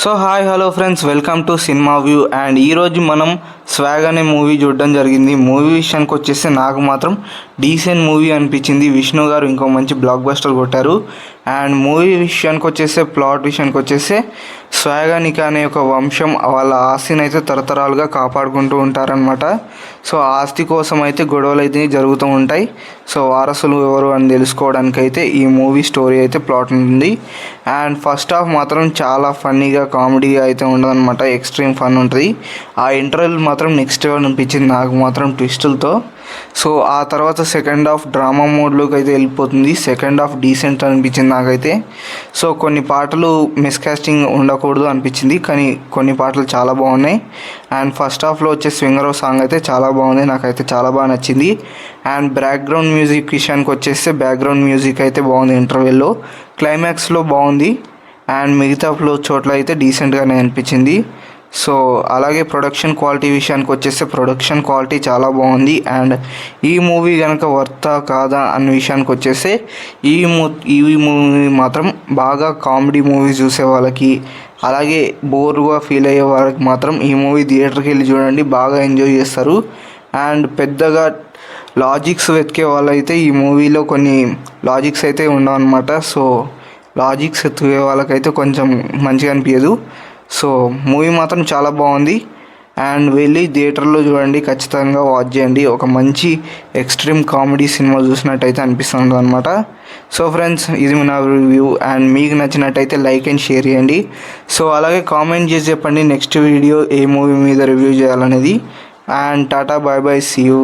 So hi hello friends, welcome to cinema view. And ఈరోజు మనం swag అనే movie చూడడం జరిగింది. మూవీ విషయానికి వచ్చేస్తే నాకు మాత్రం డీసెంట్ మూవీ అనిపించింది. విష్ణు గారు ఇంకో మంచి బ్లాక్ బస్టర్ కొట్టారు. అండ్ మూవీ విషయానికి వచ్చేస్తే, ప్లాట్ విషయానికి వచ్చేస్తే, స్వాగానిక అనే ఒక వంశం వాళ్ళ ఆస్తిని అయితే తరతరాలుగా కాపాడుకుంటూ ఉంటారనమాట. సో ఆస్తి కోసం అయితే గొడవలు అయితే జరుగుతూ ఉంటాయి. సో వారసులు ఎవరు అని తెలుసుకోవడానికి అయితే ఈ మూవీ స్టోరీ అయితే ప్లాట్ ఉంటుంది. అండ్ ఫస్ట్ హాఫ్ మాత్రం చాలా ఫన్నీగా కామెడీగా అయితే ఉండదన్నమాట. ఎక్స్ట్రీమ్ ఫన్ ఉంటుంది. ఆ ఇంటర్వెల్ మాత్రం నెక్స్ట్ లెవెల్ అనిపించింది నాకు మాత్రం ట్విస్టులతో. సో ఆ తర్వాత సెకండ్ హాఫ్ డ్రామా మోడ్లోకి అయితే వెళ్ళిపోతుంది. సెకండ్ హాఫ్ డీసెంట్ అనిపించింది నాకైతే. సో కొన్ని పాటలు మిస్కాస్టింగ్ ఉండకూడదు అనిపించింది, కానీ కొన్ని పాటలు చాలా బాగున్నాయి. అండ్ ఫస్ట్ హాఫ్లో వచ్చే స్వింగరో సాంగ్ అయితే చాలా బాగుంది, నాకైతే చాలా బాగా నచ్చింది. అండ్ బ్యాక్గ్రౌండ్ మ్యూజిక్ విషయానికి వచ్చేస్తే, బ్యాక్గ్రౌండ్ మ్యూజిక్ అయితే బాగుంది ఇంటర్వెల్లో. క్లైమాక్స్లో బాగుంది. అండ్ మిగతా చోట్ల అయితే డీసెంట్గానే అనిపించింది. సో అలాగే ప్రొడక్షన్ క్వాలిటీ విషయానికి వచ్చేస్తే, ప్రొడక్షన్ క్వాలిటీ చాలా బాగుంది. అండ్ ఈ మూవీ కనుక వర్తా కాదా అన్న విషయానికి వచ్చేస్తే, ఈ మూవీ మాత్రం బాగా కామెడీ మూవీ చూసే వాళ్ళకి, అలాగే బోర్గా ఫీల్ అయ్యే వాళ్ళకి మాత్రం ఈ మూవీ థియేటర్కి వెళ్ళి చూడండి, బాగా ఎంజాయ్ చేస్తారు. అండ్ పెద్దగా లాజిక్స్ వెతికే వాళ్ళైతే ఈ మూవీలో కొన్ని లాజిక్స్ అయితే ఉండవు అనమాట. సో లాజిక్స్ వెతికే వాళ్ళకైతే కొంచెం మంచిగా అనిపించదు. సో మూవీ మాత్రం చాలా బాగుంది. అండ్ వెళ్ళి థియేటర్లో చూడండి, ఖచ్చితంగా వాచ్ చేయండి. ఒక మంచి ఎక్స్ట్రీమ్ కామెడీ సినిమా చూసినట్టయితే అనిపిస్తుంది అనమాట. సో ఫ్రెండ్స్, ఇది నా రివ్యూ. అండ్ మీకు నచ్చినట్టయితే లైక్ అండ్ షేర్ చేయండి. సో అలాగే కామెంట్ చేసి చెప్పండి నెక్స్ట్ వీడియో ఏ మూవీ మీద రివ్యూ చేయాలనేది. And tata, bye bye, see you.